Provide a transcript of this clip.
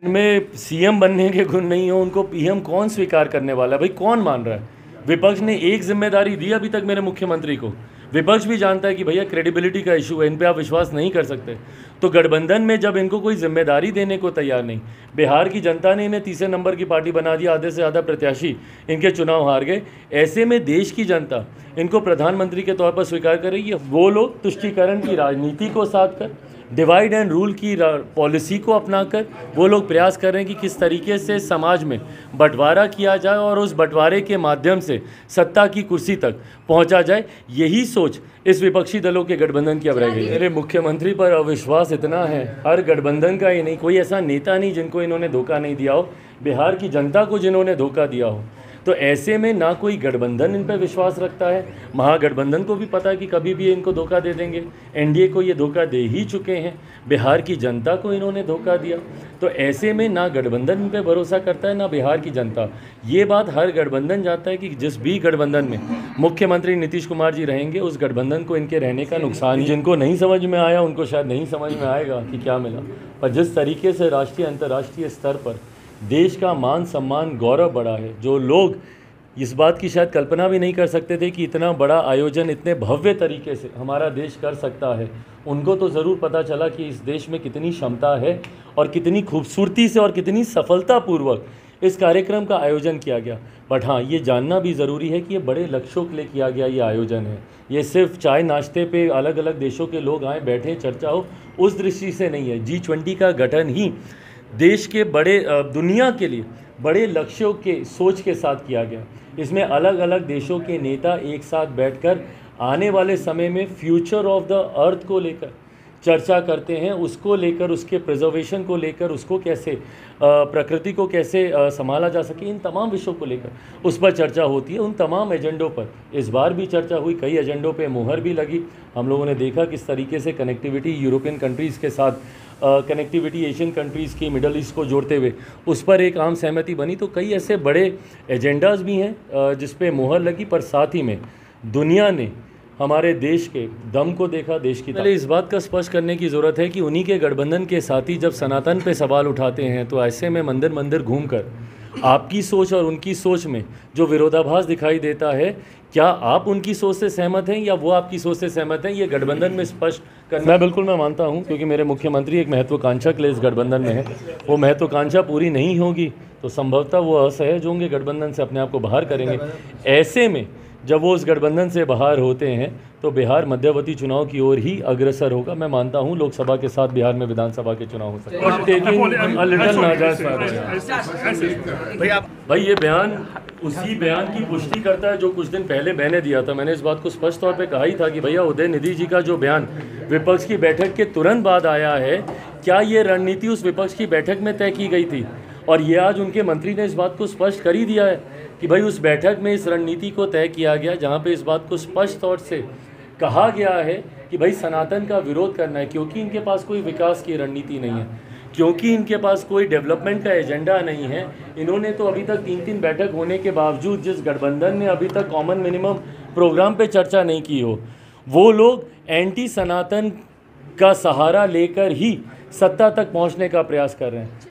इनमें सीएम बनने के गुण नहीं हो, उनको पीएम कौन स्वीकार करने वाला है? भाई कौन मान रहा है? विपक्ष ने एक जिम्मेदारी दी अभी तक मेरे मुख्यमंत्री को। विपक्ष भी जानता है कि भैया क्रेडिबिलिटी का इशू है, इन पे आप विश्वास नहीं कर सकते। तो गठबंधन में जब इनको कोई जिम्मेदारी देने को तैयार नहीं, बिहार की जनता ने इन्हें तीसरे नंबर की पार्टी बना दिया, आधे से ज़्यादा प्रत्याशी इनके चुनाव हार गए। ऐसे में देश की जनता इनको प्रधानमंत्री के तौर पर स्वीकार करेगी। वो लोग तुष्टीकरण की राजनीति को साथ कर, डिवाइड एंड रूल की पॉलिसी को अपनाकर वो लोग प्रयास कर रहे हैं कि किस तरीके से समाज में बंटवारा किया जाए और उस बंटवारे के माध्यम से सत्ता की कुर्सी तक पहुंचा जाए। यही सोच इस विपक्षी दलों के गठबंधन की अब रह गई है। मेरे मुख्यमंत्री पर अविश्वास इतना है, हर गठबंधन का ही नहीं, कोई ऐसा नेता नहीं जिनको इन्होंने धोखा नहीं दिया हो, बिहार की जनता को जिन्होंने धोखा दिया हो। तो ऐसे में ना कोई गठबंधन इन पर विश्वास रखता है, महागठबंधन को भी पता है कि कभी भी इनको धोखा दे देंगे, एनडीए को ये धोखा दे ही चुके हैं, बिहार की जनता को इन्होंने धोखा दिया। तो ऐसे में ना गठबंधन इन पर भरोसा करता है ना बिहार की जनता। ये बात हर गठबंधन जानता है कि जिस भी गठबंधन में मुख्यमंत्री नीतीश कुमार जी रहेंगे, उस गठबंधन को इनके रहने का नुकसान ही। जिनको नहीं समझ में आया उनको शायद नहीं समझ में आएगा कि क्या मिला, पर जिस तरीके से राष्ट्रीय अंतर्राष्ट्रीय स्तर पर देश का मान सम्मान गौरव बढ़ा है, जो लोग इस बात की शायद कल्पना भी नहीं कर सकते थे कि इतना बड़ा आयोजन इतने भव्य तरीके से हमारा देश कर सकता है, उनको तो ज़रूर पता चला कि इस देश में कितनी क्षमता है और कितनी खूबसूरती से और कितनी सफलतापूर्वक इस कार्यक्रम का आयोजन किया गया। बट हाँ, ये जानना भी ज़रूरी है कि ये बड़े लक्ष्यों के लिए किया गया ये आयोजन है। ये सिर्फ चाय नाश्ते पे अलग अलग देशों के लोग आए बैठे चर्चा हो, उस दृष्टि से नहीं है। G20 का गठन ही देश के बड़े दुनिया के लिए बड़े लक्ष्यों के सोच के साथ किया गया। इसमें अलग अलग देशों के नेता एक साथ बैठकर आने वाले समय में फ्यूचर ऑफ द अर्थ को लेकर चर्चा करते हैं, उसको लेकर, उसके प्रिजर्वेशन को लेकर, उसको कैसे प्रकृति को कैसे संभाला जा सके, इन तमाम विषयों को लेकर उस पर चर्चा होती है। उन तमाम एजेंडों पर इस बार भी चर्चा हुई, कई एजेंडों पे मुहर भी लगी। हम लोगों ने देखा किस तरीके से कनेक्टिविटी यूरोपियन कंट्रीज़ के साथ, कनेक्टिविटी एशियन कंट्रीज़ की मिडल ईस्ट को जोड़ते हुए उस पर एक आम सहमति बनी। तो कई ऐसे बड़े एजेंडाज भी हैं जिस पे मुहर लगी, पर साथ ही में दुनिया ने हमारे देश के दम को देखा, देश की। पहले इस बात का स्पष्ट करने की ज़रूरत है कि उन्हीं के गठबंधन के साथी जब सनातन पे सवाल उठाते हैं तो ऐसे में मंदिर मंदिर घूमकर आपकी सोच और उनकी सोच में जो विरोधाभास दिखाई देता है, क्या आप उनकी सोच से सहमत हैं या वो आपकी सोच से सहमत हैं, ये गठबंधन में स्पष्ट करना। मैं मानता हूं, क्योंकि मेरे मुख्यमंत्री एक महत्वाकांक्षा के लिए इस गठबंधन में है। वो महत्वाकांक्षा पूरी नहीं होगी तो संभवतः वो असहज होंगे, गठबंधन से अपने आप को बाहर करेंगे। ऐसे में जब वो उस गठबंधन से बाहर होते हैं तो बिहार मध्यवर्ती चुनाव की ओर ही अग्रसर होगा। मैं मानता हूं लोकसभा के साथ बिहार में विधानसभा के चुनाव हो सकते हैं। भाई ये बयान उसी बयान की पुष्टि करता है जो कुछ दिन पहले मैंने दिया था। मैंने इस बात को स्पष्ट तौर पे कहा ही था कि भैया उदयनिधि जी का जो बयान विपक्ष की बैठक के तुरंत बाद आया है, क्या ये रणनीति उस विपक्ष की बैठक में तय की गई थी? और ये आज उनके मंत्री ने इस बात को स्पष्ट कर ही दिया है कि भाई उस बैठक में इस रणनीति को तय किया गया जहाँ पे इस बात को स्पष्ट तौर से कहा गया है कि भाई सनातन का विरोध करना है, क्योंकि इनके पास कोई विकास की रणनीति नहीं है, क्योंकि इनके पास कोई डेवलपमेंट का एजेंडा नहीं है। इन्होंने तो अभी तक 3-3 बैठक होने के बावजूद, जिस गठबंधन ने अभी तक कॉमन मिनिमम प्रोग्राम पे चर्चा नहीं की हो, वो लोग एंटी सनातन का सहारा लेकर ही सत्ता तक पहुंचने का प्रयास कर रहे हैं।